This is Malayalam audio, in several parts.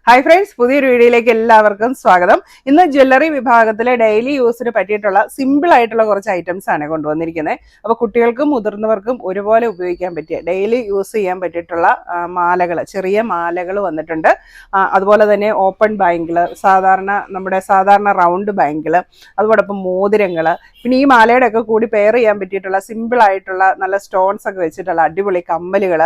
ഹായ് ഫ്രണ്ട്സ്, പുതിയൊരു വീഡിയോയിലേക്ക് എല്ലാവർക്കും സ്വാഗതം. ഇന്ന് ജ്വല്ലറി വിഭാഗത്തിലെ ഡെയിലി യൂസിന് പറ്റിയിട്ടുള്ള സിമ്പിൾ ആയിട്ടുള്ള കുറച്ച് ഐറ്റംസ് ആണ് കൊണ്ടുവന്നിരിക്കുന്നത്. അപ്പോൾ കുട്ടികൾക്കും മുതിർന്നവർക്കും ഒരുപോലെ ഉപയോഗിക്കാൻ പറ്റിയ ഡെയിലി യൂസ് ചെയ്യാൻ പറ്റിയിട്ടുള്ള മാലകൾ, ചെറിയ മാലകൾ വന്നിട്ടുണ്ട്. അതുപോലെ തന്നെ ഓപ്പൺ ബാങ്കിൾ, നമ്മുടെ സാധാരണ റൗണ്ട് ബാങ്കിൾ, അതോടൊപ്പം മോതിരങ്ങൾ, പിന്നെ ഈ മാലയുടെ ഒക്കെ കൂടി പെയർ ചെയ്യാൻ പറ്റിയിട്ടുള്ള സിമ്പിൾ ആയിട്ടുള്ള നല്ല സ്റ്റോൺസ് ഒക്കെ വെച്ചിട്ടുള്ള അടിപൊളി കമ്മലുകൾ,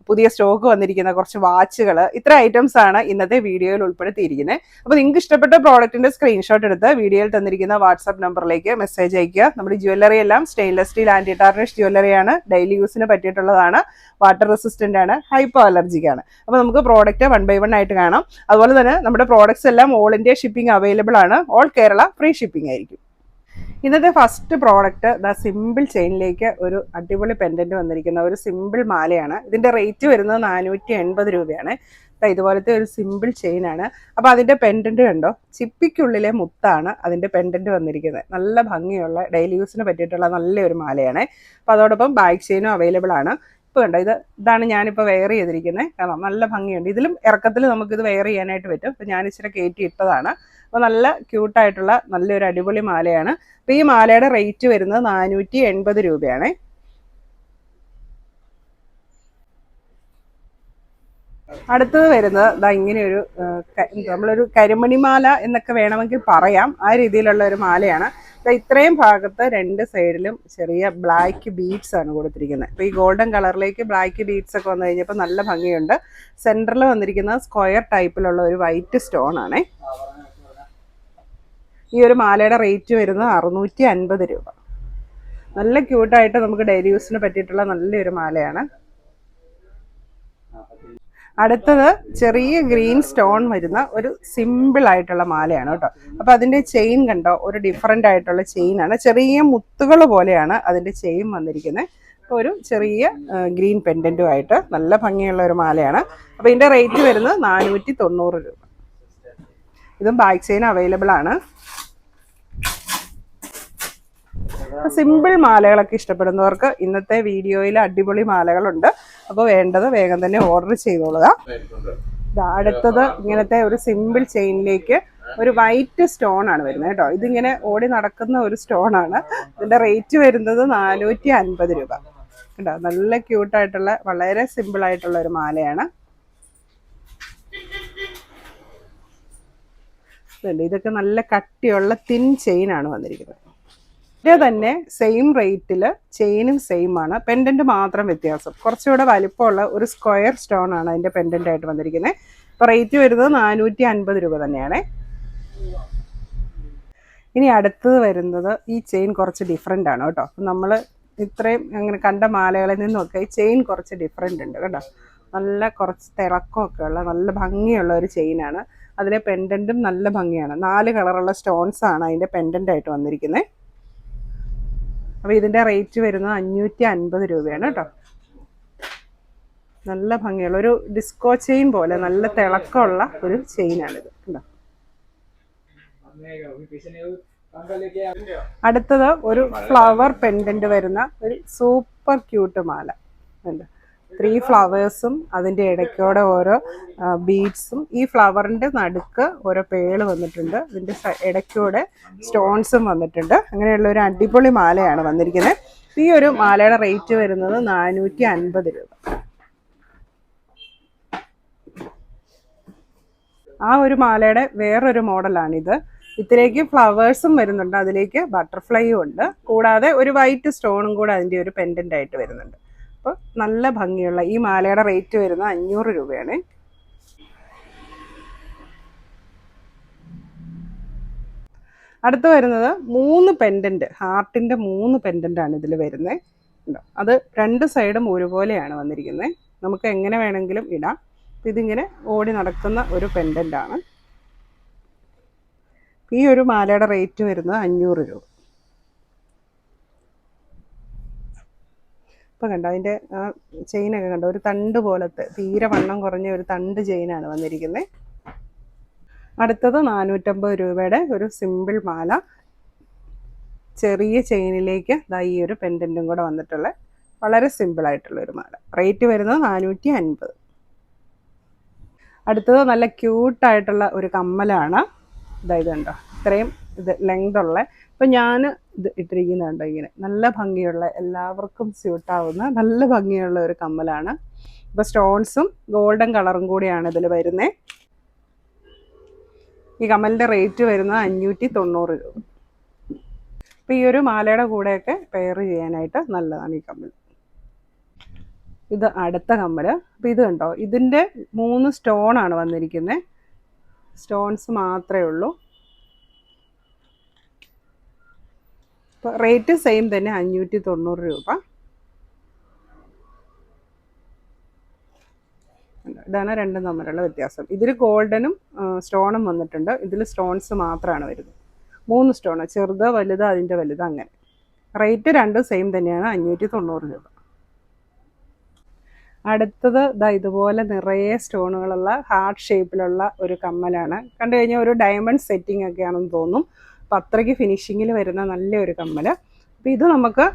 പുതിയ സ്റ്റോക്ക് വന്നിരിക്കുന്ന കുറച്ച് വാച്ചുകൾ, ഇത്ര ഐറ്റംസ് ആണ് ഇന്നത്തെ വീഡിയോയിൽ ഉൾപ്പെടുത്തിയിരിക്കുന്നത്. അപ്പോൾ നിങ്ങൾക്ക് ഇഷ്ടപ്പെട്ട പ്രോഡക്റ്റിന്റെ സ്ക്രീൻഷോട്ട് എടുത്ത് വീഡിയോയിൽ തന്നിരിക്കുന്ന വാട്സ്ആപ്പ് നമ്പറിലേക്ക് മെസ്സേജ് അയക്കുക. നമ്മുടെ ജ്വല്ലറി എല്ലാം സ്റ്റെയിൻലെസ് സ്റ്റീൽ ആന്റി ടാർണിഷ് ജ്വല്ലറിയാണ്, ഡെയിലി യൂസിന് പറ്റിയിട്ടുള്ളതാണ്, വാട്ടർ റെസിസ്റ്റന്റ് ആണ്, ഹൈപ്പോ അലർജിക് ആണ്. അപ്പോൾ നമുക്ക് പ്രോഡക്റ്റ് 1 by 1 ആയിട്ട് കാണാം. അതുപോലെ തന്നെ നമ്മുടെ പ്രോഡക്ട്സ് എല്ലാം ഓൾ ഇന്ത്യ ഷിപ്പിംഗ് അവൈലബിൾ ആണ്, ഓൾ കേരള ഫ്രീ ഷിപ്പിംഗ് ആയിരിക്കും. ഇന്നത്തെ ഫസ്റ്റ് പ്രോഡക്റ്റ് സിമ്പിൾ ചെയിനിലേക്ക് ഒരു അടിപൊളി പെൻഡന്റ് വന്നിരിക്കുന്ന ഒരു സിമ്പിൾ മാലയാണ്. ഇതിന്റെ റേറ്റ് വരുന്നത് 480 രൂപയാണ്. ഇതുപോലത്തെ ഒരു സിമ്പിൾ ചെയിൻ ആണ്. അപ്പോൾ അതിന്റെ പെൻഡന്റ് കണ്ടോ, ചിപ്പിക്കുള്ളിലെ മുത്താണ് അതിന്റെ പെൻഡന്റ് വന്നിരിക്കുന്നത്. നല്ല ഭംഗിയുള്ള ഡെയിലി യൂസിന് പറ്റിയിട്ടുള്ള നല്ലൊരു മാലയാണ്. അപ്പോൾ അതോടൊപ്പം ബാക്ക് ചെയിനും അവൈലബിൾ ആണ്. ഇപ്പോൾ കണ്ടോ, ഇതാണ് ഞാനിപ്പോൾ വെയർ ചെയ്തിരിക്കുന്നത്. കാരണം നല്ല ഭംഗിയുണ്ട്. ഇതിലും ഇറക്കത്തിൽ നമുക്കിത് വെയർ ചെയ്യാനായിട്ട് പറ്റും. അപ്പോൾ ഞാൻ ഇച്ചിരി കയറ്റി ഇട്ടതാണ്. അപ്പോൾ നല്ല ക്യൂട്ടായിട്ടുള്ള നല്ലൊരു അടിപൊളി മാലയാണ്. അപ്പോൾ ഈ മാലയുടെ റേറ്റ് വരുന്നത് 480 രൂപയാണ്. അടുത്തത് വരുന്നത് ഇങ്ങനെയൊരു നമ്മളൊരു കരിമണിമാല എന്നൊക്കെ വേണമെങ്കിൽ പറയാം, ആ രീതിയിലുള്ള ഒരു മാലയാണ്. ഇത്രയും ഭാഗത്ത് 2 സൈഡിലും ചെറിയ ബ്ലാക്ക് ബീഡ്സ് ആണ് കൊടുത്തിരിക്കുന്നത്. അപ്പോൾ ഈ ഗോൾഡൻ കളറിലേക്ക് ബ്ലാക്ക് ബീഡ്സ് ഒക്കെ വന്നു കഴിഞ്ഞപ്പോൾ നല്ല ഭംഗിയുണ്ട്. സെൻറ്ററിൽ വന്നിരിക്കുന്ന സ്ക്വയർ ടൈപ്പിലുള്ള ഒരു വൈറ്റ് സ്റ്റോൺ ആണ്. ഈ ഒരു മാലയുടെ റേറ്റ് വരുന്നത് 650 രൂപ. നല്ല ക്യൂട്ടായിട്ട് നമുക്ക് ഡെയിലി യൂസിന് പറ്റിയിട്ടുള്ള നല്ലൊരു മാലയാണ്. അടുത്തത് ചെറിയ ഗ്രീൻ സ്റ്റോൺ വരുന്ന ഒരു സിമ്പിൾ ആയിട്ടുള്ള മാലയാണ് കേട്ടോ. അപ്പൊ അതിന്റെ ചെയിൻ കണ്ടോ, ഒരു ഡിഫറെന്റ് ആയിട്ടുള്ള ചെയിനാണ്. ചെറിയ മുത്തുകൾ പോലെയാണ് അതിന്റെ ചെയിൻ വന്നിരിക്കുന്നത്. അപ്പോൾ ഒരു ചെറിയ ഗ്രീൻ പെൻഡന്റുമായിട്ട് നല്ല ഭംഗിയുള്ള ഒരു മാലയാണ്. അപ്പൊ ഇതിന്റെ റേറ്റ് വരുന്നത് 490 രൂപ. ഇതും ബാക്ക് ചെയിൻ അവൈലബിൾ ആണ്. സിമ്പിൾ മാലകളൊക്കെ ഇഷ്ടപ്പെടുന്നവർക്ക് ഇന്നത്തെ വീഡിയോയിൽ അടിപൊളി മാലകളുണ്ട്. അപ്പോൾ വേണ്ടത് വേഗം തന്നെ ഓർഡർ ചെയ്തോളുക. അടുത്തത് ഇങ്ങനത്തെ ഒരു സിമ്പിൾ ചെയിനിലേക്ക് ഒരു വൈറ്റ് സ്റ്റോൺ ആണ് വരുന്നത് കേട്ടോ. ഇതിങ്ങനെ ഓടി നടക്കുന്ന ഒരു സ്റ്റോൺ ആണ്. ഇതിന്റെ റേറ്റ് വരുന്നത് 450 രൂപ കേട്ടോ. നല്ല ക്യൂട്ടായിട്ടുള്ള വളരെ സിമ്പിൾ ആയിട്ടുള്ള ഒരു മാലയാണ്. ഇതൊക്കെ നല്ല കട്ടിയുള്ള തിൻ ചെയിൻ ആണ് വന്നിരിക്കുന്നത്. ഇത് തന്നെ സെയിം റേറ്റിൽ ചെയിനും സെയിം ആണ്, പെൻഡന്റ് മാത്രം വ്യത്യാസം. കുറച്ചുകൂടെ വലിപ്പമുള്ള ഒരു സ്ക്വയർ സ്റ്റോൺ ആണ് അതിന്റെ പെൻഡന്റ് ആയിട്ട് വന്നിരിക്കുന്നത്. അപ്പോൾ റേറ്റ് വരുന്നത് 450 രൂപ തന്നെയാണ്. ഇനി അടുത്തത് വരുന്നത് ഈ ചെയിൻ കുറച്ച് ഡിഫറെൻ്റ് ആണ് കേട്ടോ. നമ്മൾ ഇത്രയും അങ്ങനെ കണ്ട മാലകളിൽ നിന്നൊക്കെ ഈ ചെയിൻ കുറച്ച് ഡിഫറെൻ്റ് ഉണ്ട് കേട്ടോ. നല്ല കുറച്ച് തിളക്കമൊക്കെ ഉള്ള നല്ല ഭംഗിയുള്ള ഒരു ചെയിനാണ്. അതിലെ പെൻഡന്റും നല്ല ഭംഗിയാണ്. 4 കളറുള്ള സ്റ്റോൺസ് ആണ് അതിന്റെ പെൻഡന്റ് ആയിട്ട് വന്നിരിക്കുന്നത്. അപ്പോൾ ഇതിൻ്റെ റേറ്റ് വരുന്നത് 550 രൂപയാണ് കേട്ടോ. നല്ല ഭംഗിയുള്ള ഒരു ഡിസ്കോ ചെയിൻ പോലെ നല്ല തിളക്കമുള്ള ഒരു ചെയിനാണിത് കേട്ടോ. അടുത്തത് ഒരു ഫ്ലവർ പെൻഡന്റ് വരുന്ന ഒരു സൂപ്പർ ക്യൂട്ട് മാല ഉണ്ട്. 3 ഫ്ലവേഴ്സും അതിൻ്റെ ഇടയ്ക്കോടെ ഓരോ ബീഡ്സും, ഈ ഫ്ലവറിൻ്റെ നടുക്ക് ഓരോ പേള് വന്നിട്ടുണ്ട്, ഇതിൻ്റെ ഇടയ്ക്കൂടെ സ്റ്റോൺസും വന്നിട്ടുണ്ട്. അങ്ങനെയുള്ള ഒരു അടിപൊളി മാലയാണ് വന്നിരിക്കുന്നത്. ഈ ഒരു മാലയുടെ റേറ്റ് വരുന്നത് 450 രൂപ. ആ ഒരു മാലയുടെ വേറൊരു മോഡലാണിത്. ഇതിലേക്ക് ഫ്ലവേഴ്സും വരുന്നുണ്ട്, അതിലേക്ക് ബട്ടർഫ്ലൈയും ഉണ്ട്, കൂടാതെ ഒരു വൈറ്റ് സ്റ്റോണും കൂടെ അതിൻ്റെ ഒരു പെൻഡന്റ് ആയിട്ട് വരുന്നുണ്ട്. അപ്പോൾ നല്ല ഭംഗിയുള്ള ഈ മാലയുടെ റേറ്റ് വരുന്നത് 500 രൂപയാണ്. അടുത്ത് വരുന്നത് 3 പെൻഡന്റ്, ഹാർട്ടിന്റെ 3 പെൻഡന്റ് ആണ് ഇതിൽ വരുന്നത്. അത് 2 സൈഡും ഒരുപോലെയാണ് വന്നിരിക്കുന്നത്. നമുക്ക് എങ്ങനെ വേണമെങ്കിലും ഇടാം. ഇതിങ്ങനെ ഓടി നടക്കുന്ന ഒരു പെൻഡന്റ് ആണ്. ഈ ഒരു മാലയുടെ റേറ്റ് വരുന്നത് 500 രൂപ. ഇപ്പോൾ കണ്ടോ, അതിൻ്റെ ചെയിനൊക്കെ കണ്ടോ, ഒരു തണ്ട് പോലത്തെ തീരെ വണ്ണം കുറഞ്ഞ ഒരു തണ്ട് ചെയിനാണ് വന്നിരിക്കുന്നത്. അടുത്തത് 450 രൂപയുടെ ഒരു സിമ്പിൾ മാല, ചെറിയ ചെയിനിലേക്ക് ഈ ഒരു പെൻഡൻറ്റും കൂടെ വന്നിട്ടുള്ള വളരെ സിമ്പിൾ ആയിട്ടുള്ള ഒരു മാല. റേറ്റ് വരുന്നത് 450. അടുത്തത് നല്ല ക്യൂട്ടായിട്ടുള്ള ഒരു കമ്മലാണ്. ഇതുണ്ടോ, ഇത്രയും ഇത് ലെങ്ത് ഉള്ള. ഇപ്പം ഞാൻ ഇത് ഇട്ടിരിക്കുന്നുണ്ടോ, ഇങ്ങനെ നല്ല ഭംഗിയുള്ള, എല്ലാവർക്കും സ്യൂട്ടാവുന്ന നല്ല ഭംഗിയുള്ള ഒരു കമ്മലാണ്. ഇപ്പോൾ സ്റ്റോൺസും ഗോൾഡൻ കളറും കൂടിയാണ് ഇതിൽ വരുന്നത്. ഈ കമ്മലിൻ്റെ റേറ്റ് വരുന്നത് 590 രൂപ. അപ്പോൾ ഈ ഒരു മാലയുടെ കൂടെയൊക്കെ പെയർ ചെയ്യാനായിട്ട് നല്ലതാണ് ഈ കമ്മൽ. ഇത് അടുത്ത കമ്മൽ. അപ്പോൾ ഇത് കണ്ടോ, ഇതിൻ്റെ 3 സ്റ്റോണാണ് വന്നിരിക്കുന്നത്. സ്റ്റോൺസ് മാത്രമേ ഉള്ളൂ. അപ്പോൾ റേറ്റ് സെയിം തന്നെ, 590 രൂപ. ഇതാണ് രണ്ടും തമ്മിലുള്ള വ്യത്യാസം. ഇതിൽ ഗോൾഡനും സ്റ്റോണും വന്നിട്ടുണ്ട്, ഇതിൽ സ്റ്റോൺസ് മാത്രമാണ് വരുന്നത്. 3 സ്റ്റോണ്, ചെറുത് വലുത് അതിൻ്റെ വലുത്, അങ്ങനെ. റേറ്റ് രണ്ടും സെയിം തന്നെയാണ്, 590 രൂപ. അടുത്തത് ഇതുപോലെ നിറയെ സ്റ്റോണുകളുള്ള ഹാർട്ട് ഷേപ്പിലുള്ള ഒരു കമ്മലാണ്. കണ്ടു കഴിഞ്ഞാൽ ഒരു ഡയമണ്ട് സെറ്റിംഗ് ഒക്കെയാണെന്ന് തോന്നും. അപ്പോൾ അത്രയ്ക്ക് ഫിനിഷിങ്ങിൽ വരുന്ന നല്ലൊരു കമ്മൽ. അപ്പോൾ ഇത് നമുക്ക്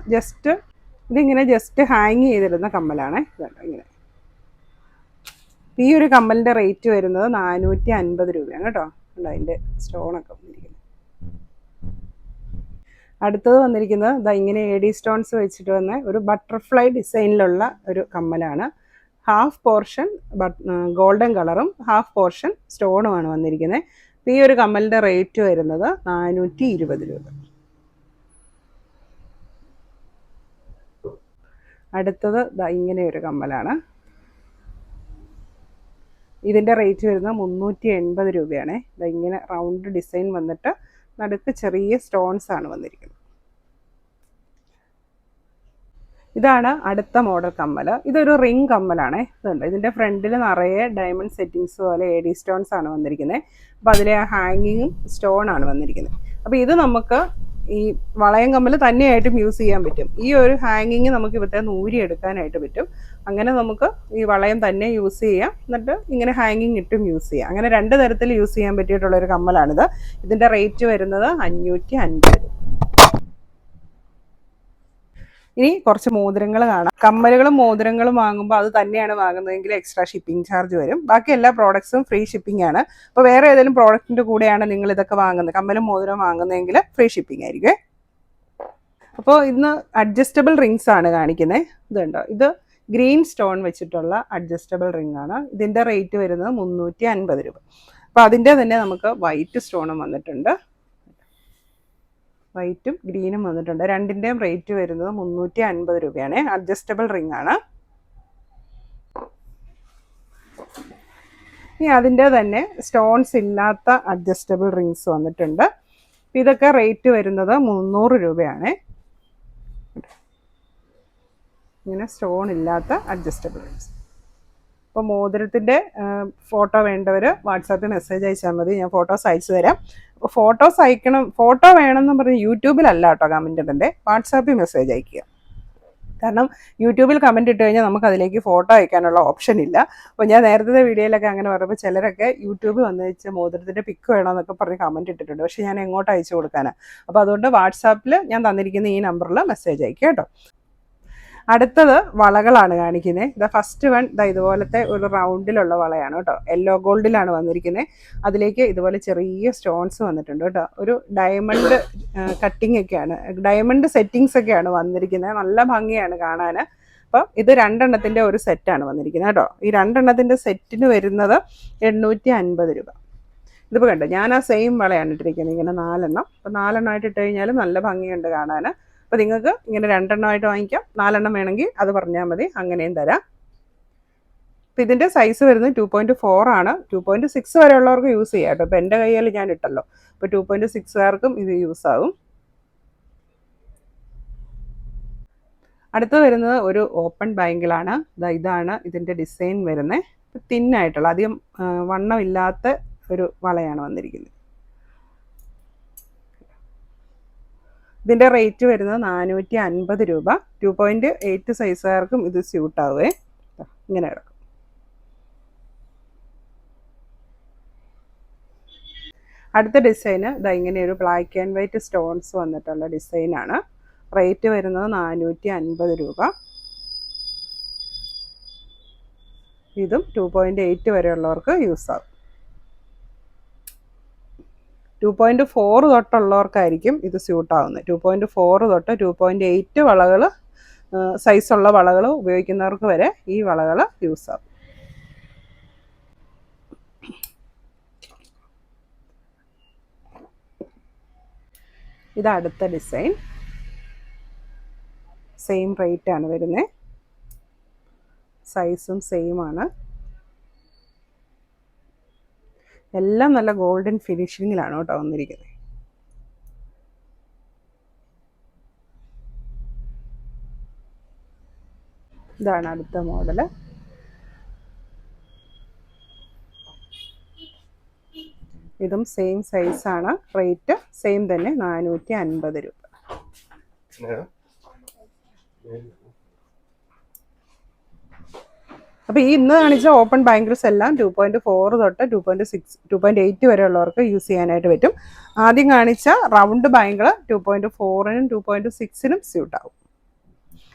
ഇതിങ്ങനെ ജസ്റ്റ് ഹാങ് ചെയ്തിരുന്ന കമ്മലാണ്. ഇങ്ങനെ ഈ ഒരു കമ്മലിൻ്റെ റേറ്റ് വരുന്നത് 450 രൂപയാണ് കേട്ടോ. അതിൻ്റെ സ്റ്റോണൊക്കെ വന്നിരിക്കുന്നത്. അടുത്തത് വന്നിരിക്കുന്നത് ഇങ്ങനെ AD സ്റ്റോൺസ് വെച്ചിട്ട് വന്ന ഒരു ബട്ടർഫ്ലൈ ഡിസൈനിലുള്ള ഒരു കമ്മലാണ്. ഹാഫ് പോർഷൻ ഗോൾഡൻ കളറും ഹാഫ് പോർഷൻ സ്റ്റോണുമാണ് വന്നിരിക്കുന്നത്. ഈ ഒരു കമ്മലിൻ്റെ റേറ്റ് വരുന്നത് 420 രൂപ. അടുത്തത് ഇങ്ങനെ ഒരു കമ്മലാണ്. ഇതിൻ്റെ റേറ്റ് വരുന്നത് 380 രൂപയാണ്. ഇങ്ങനെ റൗണ്ട് ഡിസൈൻ വന്നിട്ട് നടുക്ക് ചെറിയ സ്റ്റോൺസ് ആണ് വന്നിരിക്കുന്നത്. ഇതാണ് അടുത്ത മോഡൽ കമ്മൽ. ഇതൊരു റിംഗ് കമ്മലാണ്. ഇതുണ്ട്, ഇതിൻ്റെ ഫ്രണ്ടിൽ നിറയെ ഡയമണ്ട് സെറ്റിങ്സ് പോലെ AD സ്റ്റോൺസ് ആണ് വന്നിരിക്കുന്നത്. അപ്പോൾ അതിലെ ഹാങ്ങിങ്ങും സ്റ്റോൺ ആണ് വന്നിരിക്കുന്നത്. അപ്പോൾ ഇത് നമുക്ക് ഈ വളയം കമ്മൽ തന്നെയായിട്ടും യൂസ് ചെയ്യാൻ പറ്റും. ഈ ഒരു ഹാങ്ങിങ് നമുക്ക് ഇവിടുത്തെ ഊരിയെടുക്കാനായിട്ട് പറ്റും. അങ്ങനെ നമുക്ക് ഈ വളയം തന്നെ യൂസ് ചെയ്യാം, എന്നിട്ട് ഇങ്ങനെ ഹാങ്ങിങ് ഇട്ടും യൂസ് ചെയ്യാം. അങ്ങനെ 2 തരത്തിൽ യൂസ് ചെയ്യാൻ പറ്റിയിട്ടുള്ളൊരു കമ്മലാണിത്. ഇതിൻ്റെ റേറ്റ് വരുന്നത് 550 രൂപ. ഇനി കുറച്ച് മോതിരങ്ങൾ കാണാം. കമ്മലുകളും മോതിരങ്ങളും വാങ്ങുമ്പോൾ അത് തന്നെയാണ് വാങ്ങുന്നതെങ്കിൽ എക്സ്ട്രാ ഷിപ്പിംഗ് ചാർജ് വരും. ബാക്കി എല്ലാ പ്രോഡക്ട്സും ഫ്രീ ഷിപ്പിംഗ് ആണ്. അപ്പോൾ വേറെ ഏതെങ്കിലും പ്രോഡക്റ്റിൻ്റെ കൂടെയാണ് നിങ്ങൾ ഇതൊക്കെ വാങ്ങുന്നത്, കമ്മലും മോതിരവും വാങ്ങുന്നതെങ്കിൽ ഫ്രീ ഷിപ്പിംഗ് ആയിരിക്കും. അപ്പോൾ ഇന്ന് അഡ്ജസ്റ്റബിൾ റിങ്സ് ആണ് കാണിക്കുന്നത്. ഇതുണ്ടോ, ഇത് ഗ്രീൻ സ്റ്റോൺ വെച്ചിട്ടുള്ള അഡ്ജസ്റ്റബിൾ റിംഗ് ആണ്. ഇതിൻ്റെ റേറ്റ് വരുന്നത് 350 രൂപ. അപ്പോൾ അതിൻ്റെ തന്നെ നമുക്ക് വൈറ്റ് സ്റ്റോണും വന്നിട്ടുണ്ട്, വൈറ്റും ഗ്രീനും വന്നിട്ടുണ്ട്. രണ്ടിൻ്റെയും റേറ്റ് വരുന്നത് 350 രൂപയാണ്. അഡ്ജസ്റ്റബിൾ റിംഗ് ആണ്. ഇനി അതിൻ്റെ തന്നെ സ്റ്റോൺസ് ഇല്ലാത്ത അഡ്ജസ്റ്റബിൾ റിങ്സ് വന്നിട്ടുണ്ട്. ഇതൊക്കെ റേറ്റ് വരുന്നത് 300 രൂപയാണ്. ഇങ്ങനെ സ്റ്റോൺ ഇല്ലാത്ത അഡ്ജസ്റ്റബിൾ റിങ്സ്. അപ്പോൾ മോതിരത്തിൻ്റെ ഫോട്ടോ വേണ്ടവർ വാട്സാപ്പിൽ മെസ്സേജ് അയച്ചാൽ മതി, ഞാൻ ഫോട്ടോസ് അയച്ചു തരാം. അപ്പോൾ ഫോട്ടോ വേണമെന്ന് പറഞ്ഞ് യൂട്യൂബിലല്ല കേട്ടോ കമൻറ്റ് ഇടണ്ടേ, വാട്സാപ്പിൽ മെസ്സേജ് അയക്കുക. കാരണം യൂട്യൂബിൽ കമൻറ്റ് ഇട്ട് കഴിഞ്ഞാൽ നമുക്ക് അതിലേക്ക് ഫോട്ടോ അയക്കാനുള്ള ഓപ്ഷൻ ഇല്ല. അപ്പോൾ ഞാൻ നേരത്തെ വീഡിയോയിലൊക്കെ അങ്ങനെ പറയുമ്പോൾ ചിലരൊക്കെ യൂട്യൂബ് വന്ന് വെച്ച് മോതിരത്തിൻ്റെ പിക്ക് വേണമെന്നൊക്കെ പറഞ്ഞ് കമൻറ്റ് ഇട്ടിട്ടുണ്ട്. പക്ഷേ ഞാൻ എങ്ങോട്ട് അയച്ചു കൊടുക്കാനാണ്. അപ്പോൾ അതുകൊണ്ട് വാട്സാപ്പിൽ ഞാൻ തന്നിരിക്കുന്ന ഈ നമ്പറിൽ മെസ്സേജ് അയക്കുക കേട്ടോ. അടുത്തത് വളകളാണ് കാണിക്കുന്നത്. ഫസ്റ്റ് വൺ ഇതുപോലത്തെ ഒരു റൗണ്ടിലുള്ള വളയാണ് കേട്ടോ. യെല്ലോ ഗോൾഡിലാണ് വന്നിരിക്കുന്നത്. അതിലേക്ക് ഇതുപോലെ ചെറിയ സ്റ്റോൺസ് വന്നിട്ടുണ്ട് കേട്ടോ. ഒരു ഡയമണ്ട് കട്ടിംഗ് ഒക്കെയാണ്, ഡയമണ്ട് സെറ്റിങ്സ് ഒക്കെയാണ് വന്നിരിക്കുന്നത്. നല്ല ഭംഗിയാണ് കാണാൻ. അപ്പം ഇത് 2 എണ്ണത്തിൻ്റെ ഒരു സെറ്റാണ് വന്നിരിക്കുന്നത് കേട്ടോ. ഈ 2 എണ്ണത്തിൻ്റെ സെറ്റിന് വരുന്നത് 850 രൂപ. ഇതിപ്പോൾ കണ്ടോ, ഞാൻ ആ സെയിം വളയാണ് ഇട്ടിരിക്കുന്നത്, ഇങ്ങനെ 4 എണ്ണം. അപ്പോൾ 4 എണ്ണമായിട്ട് ഇട്ട് കഴിഞ്ഞാൽ നല്ല ഭംഗിയുണ്ട് കാണാൻ. അപ്പോൾ നിങ്ങൾക്ക് ഇങ്ങനെ 2 എണ്ണമായിട്ട് വാങ്ങിക്കാം, 4 എണ്ണം വേണമെങ്കിൽ അത് പറഞ്ഞാൽ മതി, അങ്ങനെയും തരാം. അപ്പോൾ ഇതിൻ്റെ സൈസ് വരുന്നത് 2.4 ആണ്. 2.6 വരെ ഉള്ളവർക്ക് യൂസ് ചെയ്യാം കേട്ടോ. ഇപ്പോൾ എൻ്റെ കയ്യിൽ ഞാൻ ഇട്ടല്ലോ, അപ്പോൾ 2.6കാർക്കും ഇത് യൂസ് ആവും. അടുത്ത് വരുന്നത് ഒരു ഓപ്പൺ ബാങ്കിളാണ്. ഇതാണ് ഇതിൻ്റെ ഡിസൈൻ വരുന്നത്. തിന്നായിട്ടുള്ള, അധികം വണ്ണമില്ലാത്ത ഒരു വളയാണ് വന്നിരിക്കുന്നത്. ഇതിൻ്റെ റേറ്റ് വരുന്നത് 450 രൂപ. 2.8 സൈസുകാർക്കും ഇത് സ്യൂട്ടാവേ. ഇങ്ങനെ കിടക്കും. അടുത്ത ഡിസൈന് ഇങ്ങനെ ഒരു ബ്ലാക്ക് ആൻഡ് വൈറ്റ് സ്റ്റോൺസ് വന്നിട്ടുള്ള ഡിസൈനാണ്. റേറ്റ് വരുന്നത് 450 രൂപ. ഇതും 2.8 വരെയുള്ളവർക്ക് യൂസ് ആവും. 2.4 തൊട്ടുള്ളവർക്കായിരിക്കും ഇത് സ്യൂട്ട് ആവുന്നത്. 2.4 തൊട്ട് 2.8 വളകൾ സൈസുള്ള വളകൾ ഉപയോഗിക്കുന്നവർക്ക് വരെ ഈ വളകൾ യൂസ് ആവും. ഇത് അടുത്ത ഡിസൈൻ. സെയിം റേറ്റ് ആണ് വരുന്നത്, സൈസും സെയിം ആണ്. എല്ലാം നല്ല ഗോൾഡൻ ഫിനിഷിങ്ങിലാണ് കേട്ടോ വന്നിരിക്കുന്നത്. ഇതാണ് അടുത്ത മോഡല്. ഇതും സെയിം സൈസാണ്. റേറ്റ് സെയിം തന്നെ, 450 രൂപ. അപ്പോൾ ഈ ഇന്ന് കാണിച്ച ഓപ്പൺ ബാംഗിൾസ് എല്ലാം 2.4 തൊട്ട് 2.8 വരെ ഉള്ളവർക്ക് യൂസ് ചെയ്യാനായിട്ട് പറ്റും. ആദ്യം കാണിച്ച റൗണ്ട് ബാംഗിൾ 2.4നും 2.6നും സ്യൂട്ട് ആവും.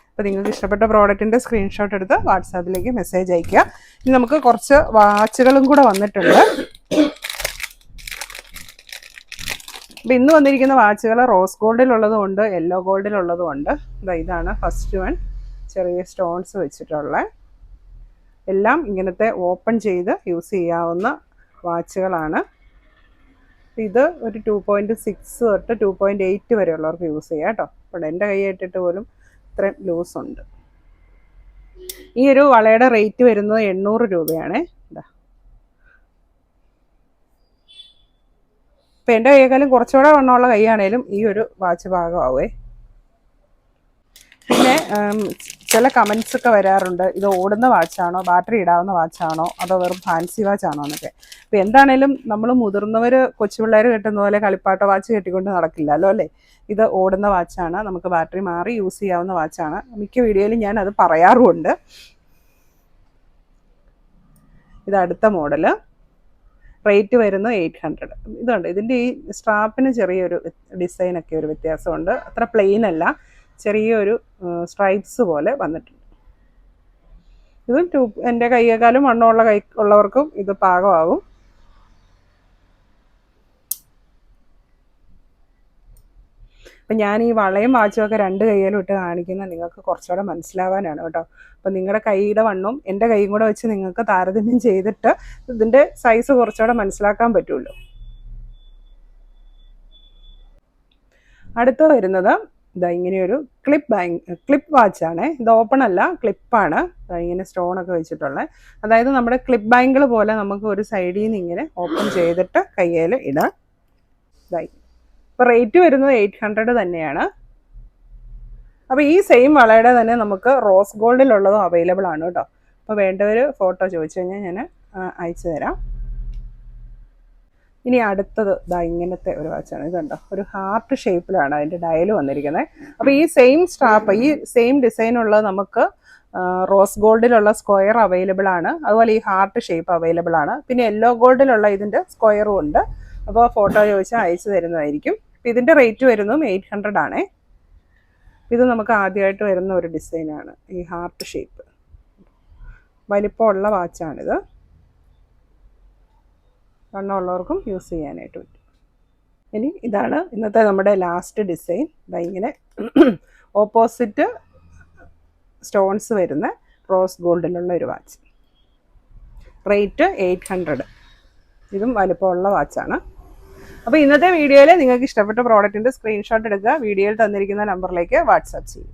അപ്പോൾ നിങ്ങൾക്ക് ഇഷ്ടപ്പെട്ട പ്രോഡക്റ്റിൻ്റെ സ്ക്രീൻഷോട്ട് എടുത്ത് വാട്സാപ്പിലേക്ക് മെസ്സേജ് അയയ്ക്കുക. ഇനി നമുക്ക് കുറച്ച് വാച്ചുകളും കൂടെ വന്നിട്ടുണ്ട്. അപ്പോൾ ഇന്ന് വന്നിരിക്കുന്ന വാച്ചുകൾ റോസ് ഗോൾഡിലുള്ളതും ഉണ്ട്, യെല്ലോ ഗോൾഡിലുള്ളതും ഉണ്ട്. ഇതാണ് ഫസ്റ്റ് വൺ, ചെറിയ സ്റ്റോൺസ് വെച്ചിട്ടുള്ള. എല്ലാം ഇങ്ങനത്തെ ഓപ്പൺ ചെയ്ത് യൂസ് ചെയ്യാവുന്ന വാച്ചുകളാണ്. ഇത് ഒരു 2.6 തൊട്ട് 2.8 വരെ ഉള്ളവർക്ക് യൂസ് ചെയ്യാം കേട്ടോ. അപ്പോൾ എൻ്റെ കൈ ഇട്ടിട്ട് പോലും ഇത്രയും ലൂസ് ഉണ്ട്. ഈ ഒരു വളയുടെ റേറ്റ് വരുന്നത് 800 രൂപയാണ്. ഇപ്പം എൻ്റെ കൈയേക്കാളും കുറച്ചുകൂടെ വണ്ണമുള്ള കൈയാണേലും ഈ ഒരു വാച്ച് ഭാഗമാവേ. പിന്നെ ചില കമൻസ് ഒക്കെ വരാറുണ്ട്, ഇത് ഓടുന്ന വാച്ചാണോ, ബാറ്ററി ഇടാവുന്ന വാച്ചാണോ, അതോ വെറും ഫാൻസി വാച്ചാണോ എന്നൊക്കെ. അപ്പോൾ എന്താണേലും നമ്മൾ മുതിർന്നവർ കൊച്ചുപിള്ളേർ കെട്ടുന്ന പോലെ കളിപ്പാട്ട വാച്ച് കെട്ടിക്കൊണ്ട് നടക്കില്ലല്ലോ അല്ലേ. ഇത് ഓടുന്ന വാച്ചാണ്, നമുക്ക് ബാറ്ററി മാറി യൂസ് ചെയ്യാവുന്ന വാച്ചാണ്. മിക്ക വീഡിയോയിലും ഞാൻ അത് പറയാറുമുണ്ട്. ഇത് അടുത്ത മോഡല്. റേറ്റ് വരുന്നത് 800. ഇതുണ്ട്, ഇതിൻ്റെ ഈ സ്ട്രാപ്പിന് ചെറിയൊരു ഡിസൈനൊക്കെ ഒരു വ്യത്യാസമുണ്ട്. അത്ര പ്ലെയിൻ അല്ല, ചെറിയൊരു സ്ട്രൈപ്സ് പോലെ വന്നിട്ടുണ്ട്. ഇത് എൻ്റെ കൈയേക്കാളും വണ്ണമുള്ള ഉള്ളവർക്കും ഇത് പാകമാകും. അപ്പം ഞാൻ ഈ വളയും വാച്ചുമൊക്കെ രണ്ട് കൈയിലും ഇട്ട് കാണിക്കുന്നത് നിങ്ങൾക്ക് കുറച്ചുകൂടെ മനസ്സിലാവാനാണ് കേട്ടോ. അപ്പം നിങ്ങളുടെ കൈയുടെ വണ്ണവും എൻ്റെ കൈയും കൂടെ വെച്ച് നിങ്ങൾക്ക് താരതമ്യം ചെയ്തിട്ട് ഇതിൻ്റെ സൈസ് കുറച്ചുകൂടെ മനസ്സിലാക്കാൻ പറ്റുമല്ലോ. അടുത്ത വരുന്നത് ഇതാ ഇങ്ങനെയൊരു ക്ലിപ്പ് വാച്ചാണ്. ഇത് ഓപ്പൺ അല്ല, ക്ലിപ്പാണ്. ഇങ്ങനെ സ്റ്റോണൊക്കെ വെച്ചിട്ടുള്ളത്. അതായത് നമ്മുടെ ക്ലിപ്പ് ബാങ്കിൾ പോലെ നമുക്ക് ഒരു സൈഡിൽ നിന്ന് ഇങ്ങനെ ഓപ്പൺ ചെയ്തിട്ട് കയ്യിൽ ഇടാം. ഇതായി. അപ്പോൾ റേറ്റ് വരുന്നത് 800 തന്നെയാണ്. അപ്പോൾ ഈ സെയിം വളയുടെ തന്നെ നമുക്ക് റോസ് ഗോൾഡിലുള്ളതും അവൈലബിൾ ആണ് കേട്ടോ. അപ്പോൾ വേണ്ടവർ ഫോട്ടോ ചോദിച്ചു കഴിഞ്ഞാൽ ഞാൻ അയച്ചു തരാം. ഇനി അടുത്തത് ഇതാ ഇങ്ങനത്തെ ഒരു വാച്ചാണ്. ഇതുണ്ടോ, ഒരു ഹാർട്ട് ഷേപ്പിലാണ് അതിൻ്റെ ഡയൽ വന്നിരിക്കുന്നത്. അപ്പോൾ ഈ സെയിം സ്ട്രാപ്പ്, ഈ സെയിം ഡിസൈനുള്ളത് നമുക്ക് റോസ് ഗോൾഡിലുള്ള സ്ക്വയർ അവൈലബിൾ ആണ്. അതുപോലെ ഈ ഹാർട്ട് ഷേപ്പ് അവൈലബിൾ ആണ്. പിന്നെ യെല്ലോ ഗോൾഡിലുള്ള ഇതിൻ്റെ സ്ക്വയറും ഉണ്ട്. അപ്പോൾ ഫോട്ടോ ചോദിച്ചാൽ അയച്ചു തരുന്നതായിരിക്കും. ഇതിൻ്റെ റേറ്റ് വരുന്നതും 800 ആണേ. ഇത് നമുക്ക് ആദ്യമായിട്ട് വരുന്ന ഒരു ഡിസൈനാണ് ഈ ഹാർട്ട് ഷേപ്പ്. വലിപ്പമുള്ള വാച്ചാണിത്. വണ്ണമുള്ളവർക്കും യൂസ് ചെയ്യാനായിട്ട് പറ്റും. ഇനി ഇതാണ് ഇന്നത്തെ നമ്മുടെ ലാസ്റ്റ് ഡിസൈൻ. ഇതാ ഇങ്ങനെ ഓപ്പോസിറ്റ് സ്റ്റോൺസ് വരുന്ന റോസ് ഗോൾഡിലുള്ള ഒരു വാച്ച്. റേറ്റ് 800. ഇതും വലിപ്പമുള്ള വാച്ചാണ്. അപ്പോൾ ഇന്നത്തെ വീഡിയോയിൽ നിങ്ങൾക്ക് ഇഷ്ടപ്പെട്ട പ്രോഡക്റ്റിൻ്റെ സ്ക്രീൻഷോട്ട് എടുക്കുക, വീഡിയോയിൽ തന്നിരിക്കുന്ന നമ്പറിലേക്ക് വാട്സാപ്പ് ചെയ്യും.